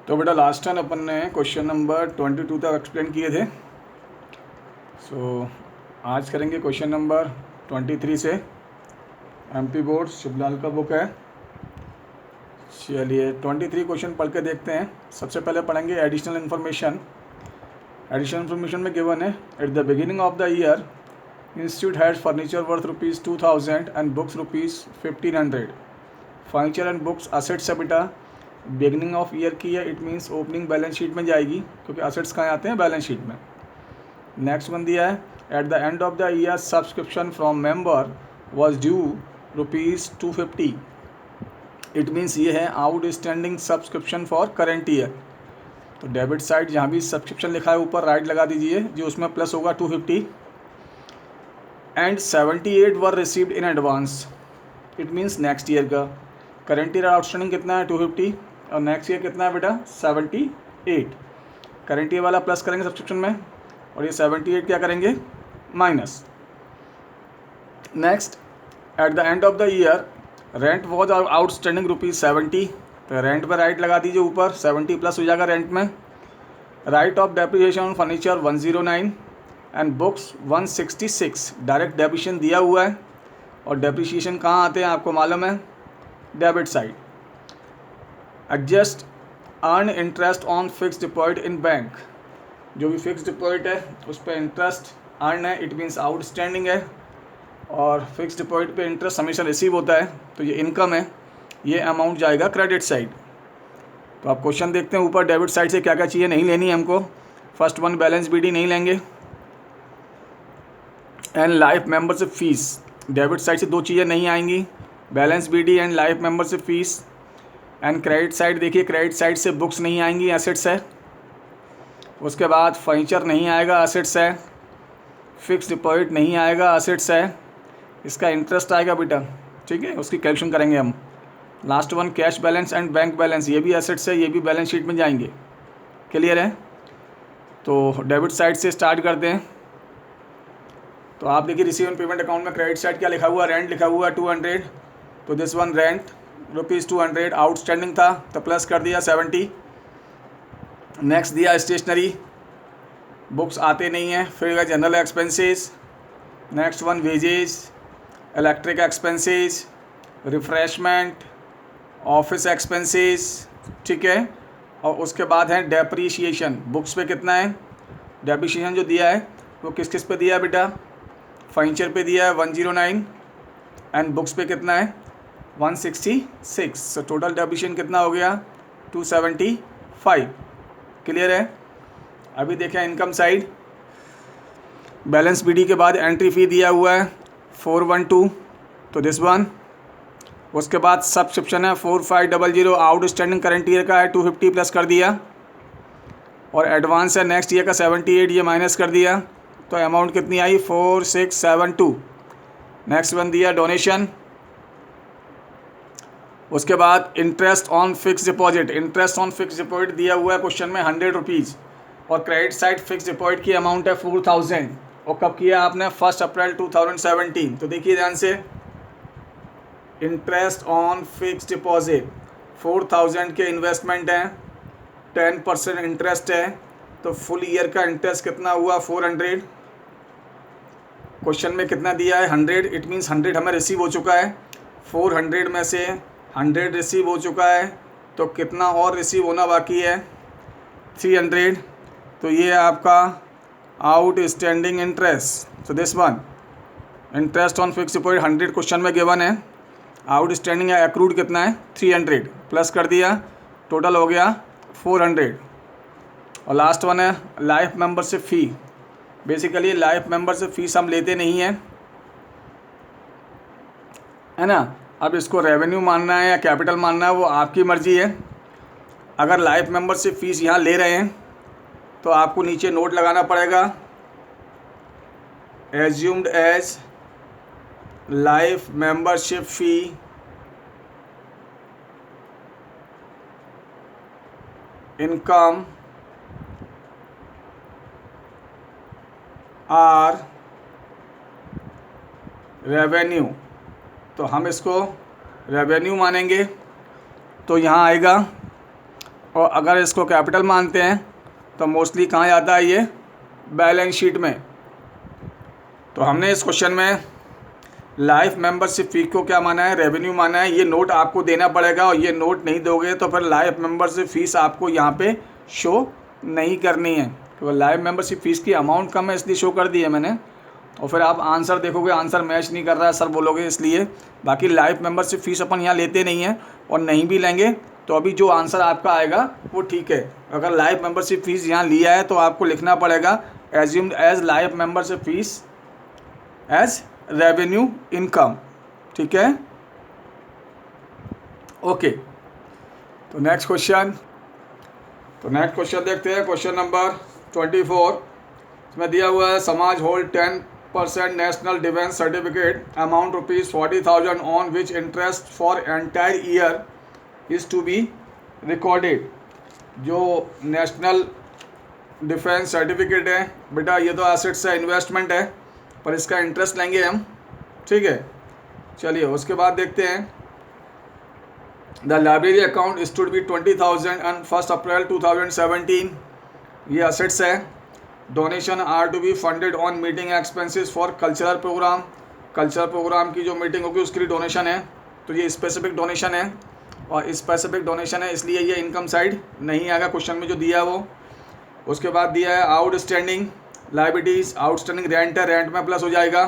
तो बेटा last time अपन ने क्वेश्चन नंबर 22 तक एक्सप्लेन किए थे। आज करेंगे क्वेश्चन नंबर 23 से। एमपी बोर्ड शिवलाल का बुक है। चलिए 23 क्वेश्चन पढ़ के देखते हैं। सबसे पहले पढ़ेंगे एडिशनल इन्फॉर्मेशन। एडिशनल इन्फॉर्मेशन में गिवन है, at the beginning of the year institute had furniture worth ₹2000 and books ₹1500। Furniture and books assets है बेटा, बिगनिंग ऑफ ईयर की है, it means opening balance sheet में जाएगी, क्योंकि असेट्स कहाँ आते हैं, बैलेंस शीट में। नेक्स्ट वन दिया है, at the end of the year subscription from member was due ₹250। It means ये है outstanding subscription for current year. तो डेबिट साइड जहाँ भी सब्सक्रिप्शन लिखा है ऊपर राइट लगा दीजिए, जो उसमें प्लस होगा 250 and 78 were received in advance. It means next year का करेंट ईयर आउटस्टैंडिंग कितना है 250 और नेक्स्ट ईयर कितना है बेटा 78। करेंट ईयर वाला प्लस करेंगे सब्सक्रिप्शन में और ये 78 क्या करेंगे minus. Next, at the end of the year rent was outstanding ₹70। तो रेंट पर राइट लगा दीजिए ऊपर, 70 प्लस हो जाएगा रेंट में। Right of depreciation on furniture 109 and books 166। Direct depreciation दिया हुआ है और डेप्रिसिएशन कहाँ आते हैं आपको मालूम है, debit side. Adjust earn interest on fix deposit in bank. जो भी फिक्स डिपॉजिट है उस पर इंटरेस्ट अर्न है, इट मीन्स आउटस्टैंडिंग है, और फिक्स डिपॉजिट पे इंटरेस्ट हमेशा रिसीव होता है, तो ये इनकम है, ये अमाउंट जाएगा क्रेडिट साइड। तो आप क्वेश्चन देखते हैं ऊपर, डेबिट साइड से क्या क्या चीज़ें नहीं लेनी है हमको। फर्स्ट वन बैलेंस बीडी नहीं लेंगे, and life membership fees. Debit side से दो चीज़ें नहीं आएंगी, balance B D and life membership fees. And credit side देखिए, क्रेडिट साइड से बुक्स नहीं आएंगी, एसेट्स है। उसके बाद फर्नीचर नहीं आएगा, एसेट्स है। फिक्स डिपॉजिट नहीं आएगा, एसेट्स है। इसका इंटरेस्ट आएगा बेटा, ठीक है, उसकी कैलकुलेशन करेंगे हम। Last one cash balance and bank balance, ये भी एसेट्स है, ये भी बैलेंस शीट में जाएंगे। क्लियर है? तो डेबिट साइड से स्टार्ट करते हैं। तो आप देखिए रिसीव एंड पेमेंट अकाउंट में क्रेडिट साइड क्या लिखा हुआ, रेंट लिखा हुआ 200। तो दिस वन रेंट ₹200 आउटस्टैंडिंग था, तो प्लस कर दिया 70। नेक्स्ट दिया स्टेशनरी, बुक्स आते नहीं हैं, फिर general expenses. Next one wages, electric expenses, refreshment, office expenses, ठीक है। और उसके बाद है डेप्रीशिएशन। बुक्स पे कितना है डेप्रीशिएशन जो दिया है वो किस किस पे दिया है बेटा, फर्नीचर पे दिया है 109 एंड बुक्स पे कितना है 166। सो टोटल डेप्रीशिएशन कितना हो गया 275। क्लियर है? अभी देखें इनकम साइड, बैलेंस बीडी के बाद एंट्री फ़ी दिया हुआ है 412, तो दिस वन। उसके बाद सब्सक्रिप्शन है 4500, आउटस्टैंडिंग करंट ईयर का है 250 प्लस कर दिया, और एडवांस है नेक्स्ट ईयर का 78, ये माइनस कर दिया, तो अमाउंट कितनी आई 4672। नेक्स्ट वन दिया डोनेशन। उसके बाद interest on fix deposit, interest on fix deposit दिया हुआ है क्वेश्चन में ₹100, और क्रेडिट साइड फिक्स डिपॉजिट की अमाउंट है 4000, और कब किया आपने 1 अप्रैल 2017। तो देखिए ध्यान से, इंटरेस्ट ऑन फिक्स डिपॉजिट 4000 के इन्वेस्टमेंट हैं, 10% इंटरेस्ट है, तो फुल ईयर का इंटरेस्ट कितना हुआ 400। क्वेश्चन में कितना दिया है 100, इट मीन्स 100 हमें रिसीव हो चुका है, 400 में से 100 रिसीव हो चुका है, तो कितना और रिसीव होना बाकी है 300। तो ये है आपका outstanding interest. So this one interest on fix deposit 100 question में गिवन है, आउटस्टैंडिंग या एक्रूड कितना है 300, प्लस कर दिया, टोटल हो गया 400। और लास्ट वन है लाइफ मेंबरशिप फ़ी। बेसिकली लाइफ मेंबरशिप फीस हम लेते नहीं हैं, है ना। अब इसको रेवेन्यू मानना है या कैपिटल मानना है वो आपकी मर्ज़ी है। अगर लाइफ मेंबरशिप फ़ीस यहाँ ले रहे हैं तो आपको नीचे नोट लगाना पड़ेगा, assumed as life membership fee income are revenue. तो हम इसको रेवेन्यू मानेंगे। तो यहाँ आएगा और अगर इसको कैपिटल मानते हैं तो मोस्टली कहाँ जाता है ये, बैलेंस शीट में। तो हमने इस क्वेश्चन में लाइफ मेंबरशिप फी को क्या माना है, रेवेन्यू माना है। ये नोट आपको देना पड़ेगा और ये नोट नहीं दोगे तो फिर लाइफ मेंबरशिप फीस आपको यहाँ पे शो नहीं करनी है, क्योंकि लाइफ मेंबरशिप फीस की अमाउंट कम है इसलिए शो कर दी है मैंने। और फिर आप आंसर देखोगे आंसर मैच नहीं कर रहा है सर बोलोगे, इसलिए। बाकी लाइफ मेंबरशिप फीस अपन यहाँ लेते नहीं हैं और नहीं भी लेंगे तो अभी जो आंसर आपका आएगा वो ठीक है। अगर लाइफ मेंबरशिप फीस यहाँ लिया है तो आपको लिखना पड़ेगा assumed as life membership fees as revenue income, ठीक है, ओके। तो नेक्स्ट क्वेश्चन देखते हैं, क्वेश्चन नंबर 24। इसमें दिया हुआ है समाज hold 10% national defence certificate amount ₹40,000 on which interest for entire year is to be recorded. जो नेशनल डिफेंस सर्टिफिकेट है बेटा ये तो एसेट्स है, इन्वेस्टमेंट है, पर इसका इंटरेस्ट लेंगे हम, ठीक है। चलिए उसके बाद देखते हैं, the library account is to be 20,000 on 1 April 2017। ये असेट्स है। Donation are to be funded on meeting expenses for cultural program. Cultural program की जो मीटिंग होगी उसके लिए डोनेशन है, तो ये स्पेसिफिक डोनेशन है और स्पेसिफिक डोनेशन है इसलिए ये इनकम साइड नहीं आएगा क्वेश्चन में जो दिया है वो। उसके बाद दिया है आउटस्टैंडिंग लाइबिलिटीज़, आउटस्टैंडिंग रेंट है, रेंट में प्लस हो जाएगा।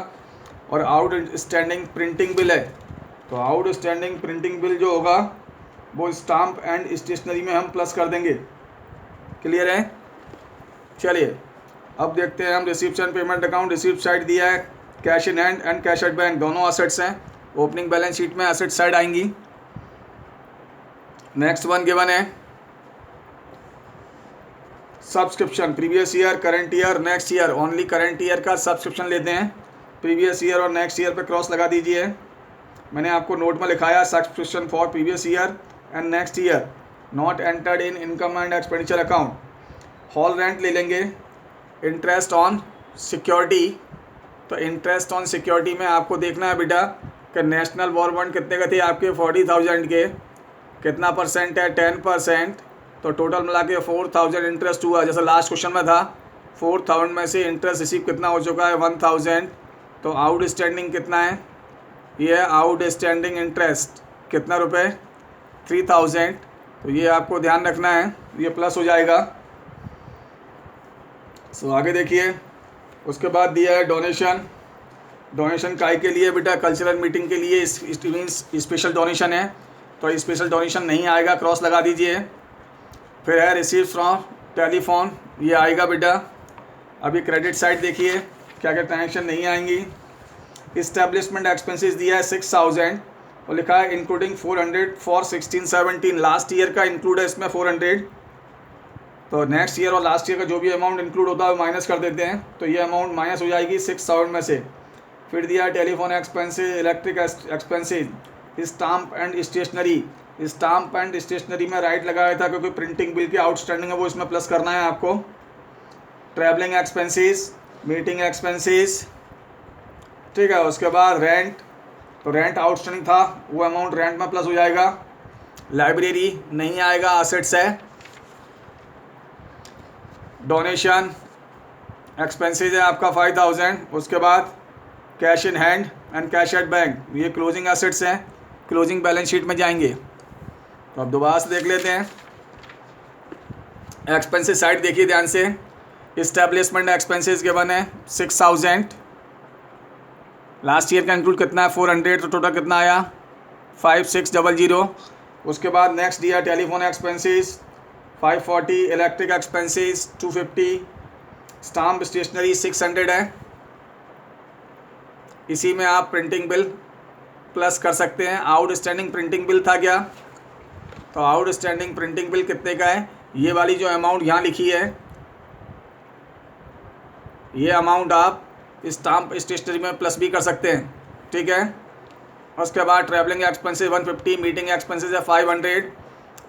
और आउटस्टैंडिंग प्रिंटिंग बिल है, तो आउटस्टैंडिंग प्रिंटिंग बिल जो होगा वो स्टाम्प एंड स्टेशनरी में हम प्लस कर देंगे। क्लियर है। चलिए अब देखते हैं हम receipt and payment account. Receipt side दिया है cash in hand and cash at bank, दोनों असेट्स हैं। ओपनिंग बैलेंस शीट में असेट साइड आएंगी। नेक्स्ट वन गिवन है subscription, previous year, current year, next year. Only current year का subscription लेते हैं, प्रीवियस ईयर और नेक्स्ट ईयर पे क्रॉस लगा दीजिए। मैंने आपको नोट में लिखाया subscription for previous year and next year not entered in income and expenditure account. Hall rent ले लेंगे। इंटरेस्ट ऑन सिक्योरिटी, तो इंटरेस्ट ऑन सिक्योरिटी में आपको देखना है बेटा कि नेशनल वॉर बॉन्ड कितने के थे आपके 40,000 के, कितना परसेंट है 10%, तो टोटल मिला के 4,000 इंटरेस्ट हुआ। जैसे लास्ट क्वेश्चन में था 4,000 में से इंटरेस्ट रिसीव कितना हो चुका है 1,000, तो आउटस्टैंडिंग कितना है, ये है आउटस्टैंडिंग इंटरेस्ट कितना रुपए 3,000, तो ये आपको ध्यान रखना है, ये प्लस हो जाएगा। सो आगे देखिए, उसके बाद दिया है डोनेशन। डोनेशन काय के लिए बेटा, कल्चरल मीटिंग के लिए स्पेशल डोनेशन है, तो स्पेशल डोनेशन नहीं आएगा, क्रॉस लगा दीजिए। फिर है रिसीव फ्रॉम टेलीफोन, ये आएगा बेटा। अभी क्रेडिट साइड देखिए क्या क्या ट्रांजेक्शन नहीं आएंगी। इस्टेब्लिशमेंट एक्सपेंसेस दिया है 6,000 और लिखा है इंक्लूडिंग 400 फॉर 16-17, लास्ट ईयर का इंक्लूड है इसमें 400, तो नेक्स्ट ईयर और लास्ट ईयर का जो भी अमाउंट इंक्लूड होता है वो माइनस कर देते हैं, तो ये अमाउंट माइनस हो जाएगी 6,000 में से। फिर दिया है telephone expenses, electric expenses, stamp and stationery. Stamp and stationery में राइट लगाया था क्योंकि प्रिंटिंग बिल की आउटस्टैंडिंग है वो इसमें प्लस करना है आपको। ट्रैवलिंग एक्सपेंसेस, मीटिंग एक्सपेंसेस, ठीक है। उसके बाद रेंट, तो रेंट आउटस्टैंडिंग था वो अमाउंट रेंट में प्लस हो जाएगा। लाइब्रेरी नहीं आएगा, असेट्स है। डोनेशन एक्सपेंसेस है आपका 5,000। उसके बाद cash in hand and cash at bank, ये क्लोजिंग एसेट्स हैं, क्लोजिंग बैलेंस शीट में जाएंगे। तो अब दोबारा से देख लेते हैं। एक्सपेंसेस साइड देखिए ध्यान से। इस्टेब्लिशमेंट एक्सपेंसेस के बने 6,000, लास्ट ईयर का इंक्लूड कितना है 400, तो टोटल कितना आया 5,600। उसके बाद नेक्स्ट दिया telephone expenses 540, electric expenses 250, stamp stationery 600 है। इसी में आप प्रिंटिंग बिल प्लस कर सकते हैं। आउटस्टैंडिंग प्रिंटिंग बिल था क्या, तो आउटस्टैंडिंग प्रिंटिंग बिल कितने का है, ये वाली जो अमाउंट यहाँ लिखी है ये अमाउंट आप स्टाम्प स्टेशनरी में प्लस भी कर सकते हैं, ठीक है। उसके बाद ट्रैवलिंग एक्सपेंसेस 150, मीटिंग एक्सपेंसेस है 500,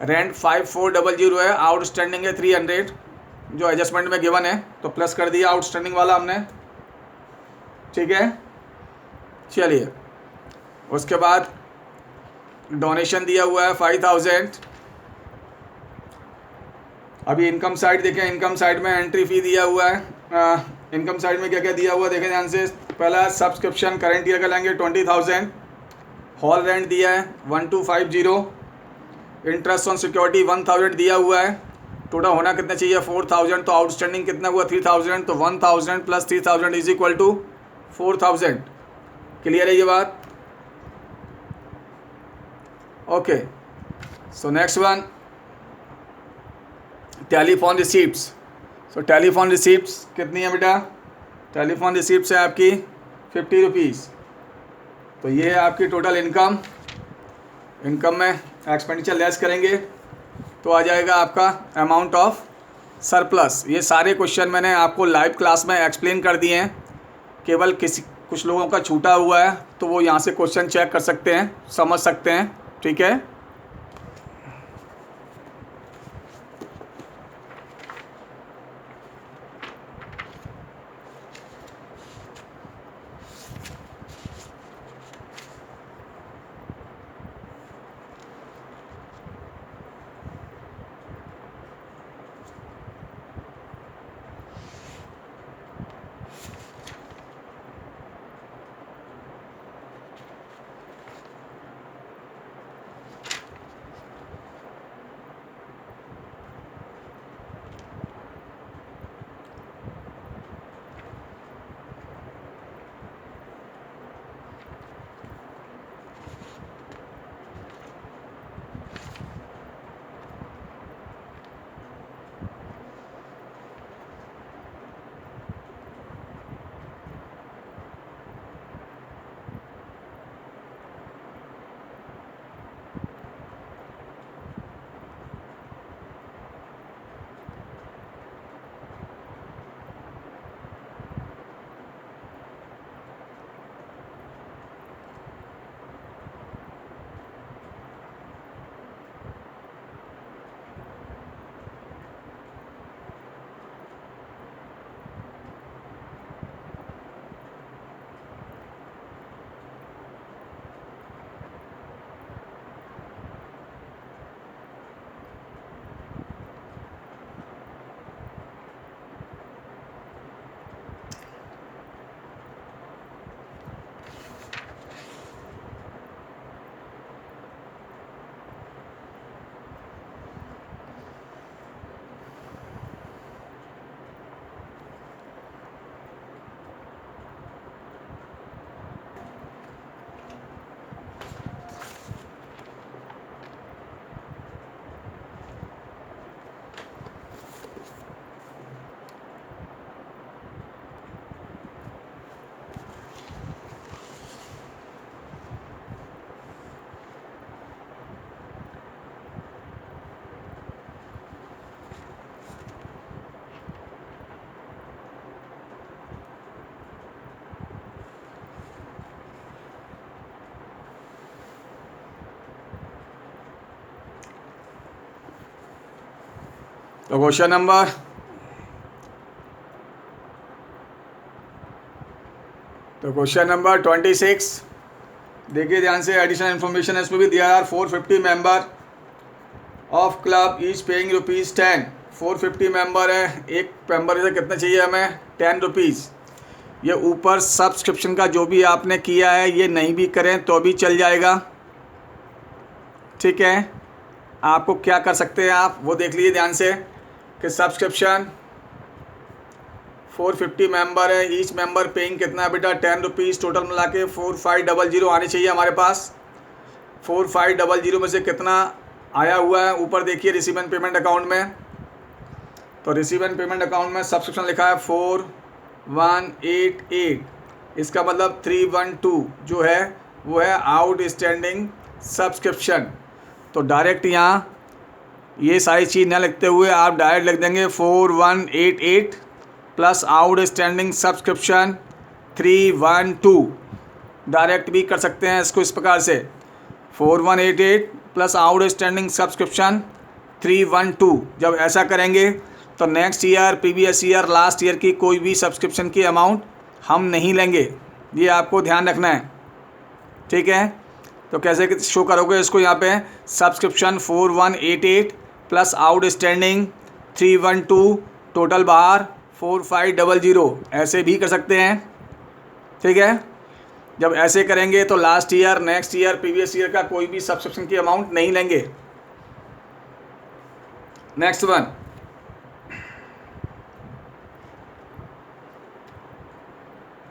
रेंट 5,400 है, आउटस्टैंडिंग है 300 जो एडजस्टमेंट में गिवन है, तो प्लस कर दिया आउटस्टैंडिंग वाला हमने, ठीक है। चलिए उसके बाद डोनेशन दिया हुआ है 5,000, अभी इनकम साइड देखें, इनकम साइड में एंट्री फ़ी दिया हुआ है। इनकम साइड में क्या क्या दिया हुआ देखें ध्यान से। पहला सब्सक्रिप्शन करंट ईयर का लेंगे 20,000, हॉल रेंट दिया है 1250, इंटरेस्ट ऑन सिक्योरिटी 1000 दिया हुआ है। टोटल होना कितना चाहिए 4000, तो आउटस्टैंडिंग कितना हुआ 3000, तो 1000 plus 3000 is equal to 4000। Clear है ये बात? Okay, so next one, telephone receipts. So telephone receipts कितनी है बेटा? टेलीफोन रिसीप्ट्स है आपकी 50 रुपीज़। तो ये है आपकी टोटल इनकम। इनकम में एक्सपेंडिचर लेस करेंगे तो आ जाएगा आपका अमाउंट ऑफ सरप्लस। ये सारे क्वेश्चन मैंने आपको लाइव क्लास में एक्सप्लेन कर दिए हैं, केवल कुछ लोगों का छूटा हुआ है तो वो यहाँ से क्वेश्चन चेक कर सकते हैं, समझ सकते हैं। ठीक है, तो क्वेश्चन नंबर 26 देखिए ध्यान से। एडिशनल इन्फॉर्मेशन इसमें भी दिया है। 450 member of club each paying ₹10। 450 member है, एक मेंबर से कितना चाहिए हमें 10 रुपीज़। ये ऊपर सब्सक्रिप्शन का जो भी आपने किया है ये नहीं भी करें तो भी चल जाएगा। ठीक है, आपको क्या कर सकते हैं आप वो देख लीजिए ध्यान से कि सब्सक्रिप्शन 450 मेंबर है, ईच मेंबर पेइंग कितना है बेटा 10 रुपीज़। टोटल मिला के 4500 आने चाहिए हमारे पास। 4500 में से कितना आया हुआ है ऊपर देखिए रिसीव एंड पेमेंट अकाउंट में। तो रिसीव एंड पेमेंट अकाउंट में सब्सक्रिप्शन लिखा है 4188, इसका मतलब 312 जो है वो है आउटस्टैंडिंग सब्सक्रिप्शन। तो डायरेक्ट यहाँ ये सारी चीज़ न लिखते हुए आप डायरेक्ट लिख देंगे 4188 प्लस आउटस्टैंडिंग सब्सक्रिप्शन 312। डायरेक्ट भी कर सकते हैं इसको इस प्रकार से 4188 प्लस आउटस्टैंडिंग सब्सक्रिप्शन 312। जब ऐसा करेंगे तो next year previous year last year की कोई भी सब्सक्रिप्शन की अमाउंट हम नहीं लेंगे, ये आपको ध्यान रखना है। ठीक है, तो कैसे शो करोगे इसको यहाँ पे सब्सक्रिप्शन 4188 प्लस आउटस्टैंडिंग 312 टोटल बाहर 4500, ऐसे भी कर सकते हैं। ठीक है, जब ऐसे करेंगे तो last year, next year, previous year का कोई भी सब्सक्रिप्शन की अमाउंट नहीं लेंगे। Next one,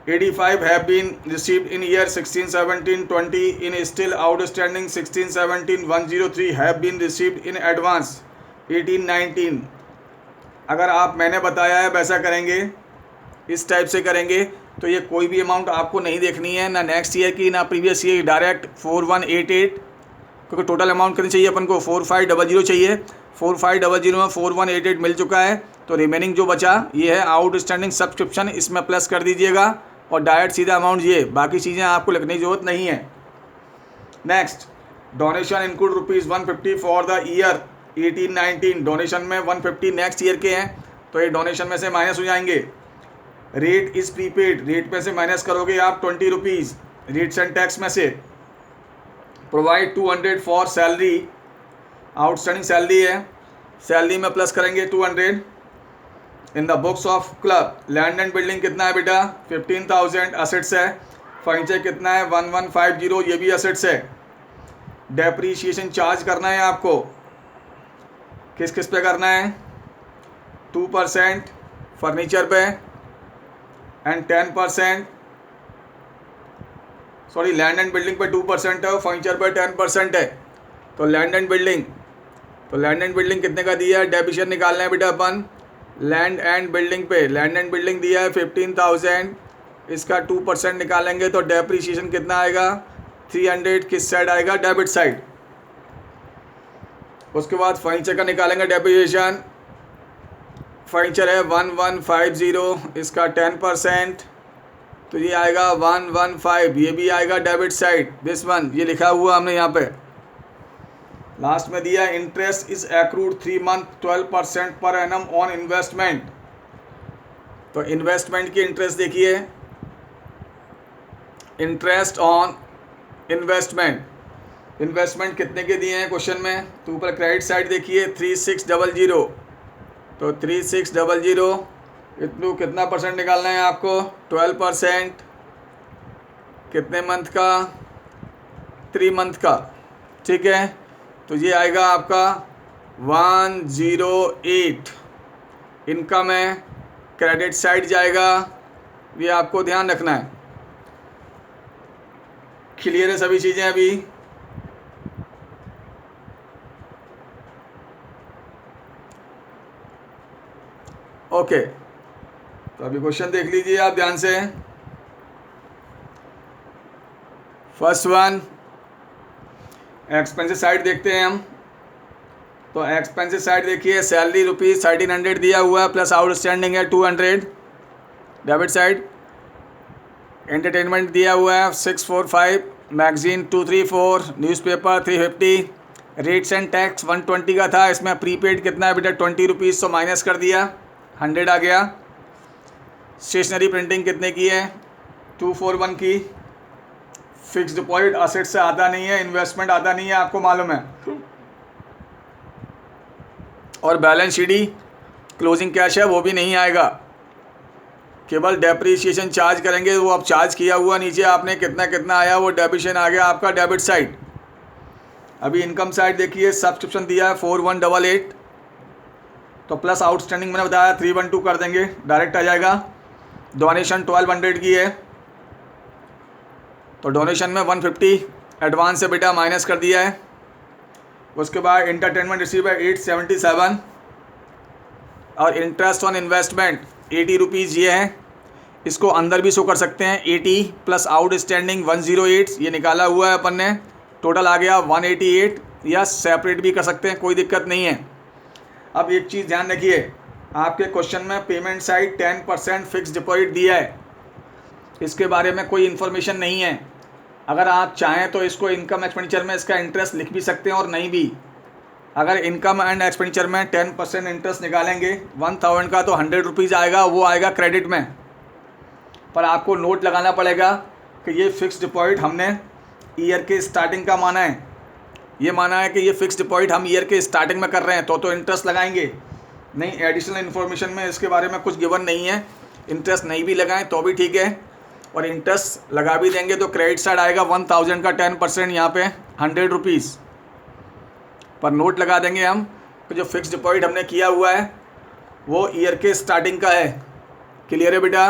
$85 have been received in year 16, 17, 20 in still outstanding 16, 17, 103 have been received in advance 18, 19। अगर आप मैंने बताया है वैसा करेंगे, इस टाइप से करेंगे तो ये कोई भी अमाउंट आपको नहीं देखनी है, ना नेक्स्ट ईयर की ना प्रीवियस ईयर, डायरेक्ट 4188, क्योंकि टोटल अमाउंट कितनी चाहिए अपन को, 4500 चाहिए। 4500 में 4188 मिल चुका है, तो रिमेनिंग जो बचा ये है आउटस्टैंडिंग सब्सक्रिप्शन, इसमें प्लस कर दीजिएगा और डायरेक्ट सीधा अमाउंट ये, बाकी चीज़ें आपको लिखने की जरूरत नहीं है। Next, donation include ₹150 for the year 18-19, donation में 150 नेक्स्ट ईयर के हैं, तो ये डोनेशन में से माइनस हो जाएंगे। रेट इज़ प्रीपेड, रेट में से माइनस करोगे आप ₹20 रेट्स एंड टैक्स में से। Provide 200 for salary, outstanding salary है, सैलरी में प्लस करेंगे 200। In the books of club, land and building कितना है बेटा, 15,000 असेट्स है। फर्नीचर कितना है, 1150, ये भी असेट्स है। डेप्रीशिएशन चार्ज करना है आपको, किस किस पे करना है, 2% फर्नीचर पे and 10%, sorry land and building पे 2% है और फर्नीचर पे 10% है। तो लैंड एंड बिल्डिंग, तो लैंड एंड बिल्डिंग कितने का दिया है, डेप्रीशिएशन निकालना है बेटा अपन लैंड एंड बिल्डिंग पे। लैंड एंड बिल्डिंग दिया है 15,000, इसका 2% निकालेंगे तो डेप्रीशिएशन कितना आएगा, 300, किस साइड आएगा, डेबिट साइड। उसके बाद फर्नीचर का निकालेंगे डेप्रीशिएशन, फर्नीचर है 1150, इसका 10%, तो ये आएगा 115, ये भी आएगा डेबिट साइड, दिस वन, ये लिखा हुआ हमने यहाँ पे। लास्ट में दिया interest is accrued 3 month 12% per annum on investment. तो इन्वेस्टमेंट की इंटरेस्ट देखिए, इंटरेस्ट ऑन इन्वेस्टमेंट, इन्वेस्टमेंट कितने के दिए हैं क्वेश्चन में, तो ऊपर क्रेडिट साइड देखिए 3600, तो 3600 इतनू कितना परसेंट निकालना है आपको, 12%, कितने मंथ का, 3 मंथ का। ठीक है, तो ये आएगा आपका 108, इनकम है, क्रेडिट साइड जाएगा, ये आपको ध्यान रखना है। क्लियर है सभी चीज़ें अभी, ओके। तो अभी क्वेश्चन देख लीजिए आप ध्यान से। फर्स्ट वन, एक्सपेंसिव साइड देखते हैं हम। तो एक्सपेंसिव साइड देखिए, सैलरी ₹1300 दिया हुआ है, प्लस आउटस्टैंडिंग है 200 डेबिट साइड। एंटरटेनमेंट दिया हुआ है 645, magazine 234, newspaper 350, rates and tax 120 का था, इसमें प्रीपेड कितना है बेटा, ₹20, तो माइनस कर दिया, 100 आ गया। स्टेशनरी प्रिंटिंग कितने की है, 241 की। फिक्स डिपॉजिट असेट से आता नहीं है, इन्वेस्टमेंट आता नहीं है, आपको मालूम है। और बैलेंस शीट ही क्लोजिंग कैश है, वो भी नहीं आएगा, केवल डेप्रीशिएशन चार्ज करेंगे। वो अब चार्ज किया हुआ नीचे आपने कितना कितना आया, वो डेप्रीशिएशन आ गया आपका डेबिट साइड। अभी इनकम साइड देखिए, सब्सक्रिप्शन दिया है 4188, तो प्लस आउटस्टैंडिंग मैंने बताया 312 कर देंगे, डायरेक्ट आ जाएगा। डोनेशन 1200 की है, तो डोनेशन में 150 एडवांस से बेटा माइनस कर दिया है। उसके बाद एंटरटेनमेंट रिसीव है 877, और इंटरेस्ट ऑन इन्वेस्टमेंट ₹80 ये है, इसको अंदर भी शो कर सकते हैं, 80 प्लस आउटस्टैंडिंग 108, ये निकाला हुआ है अपन ने, टोटल आ गया 188, या सेपरेट भी कर सकते हैं, कोई दिक्कत नहीं है। अब एक चीज़ ध्यान रखिए, आपके क्वेश्चन में पेमेंट साइड 10% फिक्स डिपॉजिट दिया है, इसके बारे में कोई इन्फॉर्मेशन नहीं है। अगर आप चाहें तो इसको इनकम एक्सपेंडिचर में इसका इंटरेस्ट लिख भी सकते हैं और नहीं भी। अगर इनकम एंड एक्सपेंडिचर में 10% इंटरेस्ट निकालेंगे 1000 का, तो ₹100 आएगा, वो आएगा क्रेडिट में। पर आपको नोट लगाना पड़ेगा कि ये फ़िक्स डिपॉजिट हमने ईयर के स्टार्टिंग का माना है, ये माना है कि ये फ़िक्स डिपॉजिट हम ईयर के स्टार्टिंग में कर रहे हैं, तो इंटरेस्ट लगाएंगे। नहीं, एडिशनल इन्फॉर्मेशन में इसके बारे में कुछ गिवन नहीं है। इंटरेस्ट नहीं भी लगाएं तो भी ठीक है, और इंटरेस्ट लगा भी देंगे तो क्रेडिट साइड आएगा 1000 का 10% यहाँ पे 100 रुपीज़ पर नोट लगा देंगे हम। तो जो फिक्स डिपॉजिट हमने किया हुआ है वो ईयर के स्टार्टिंग का है। क्लियर है बेटा?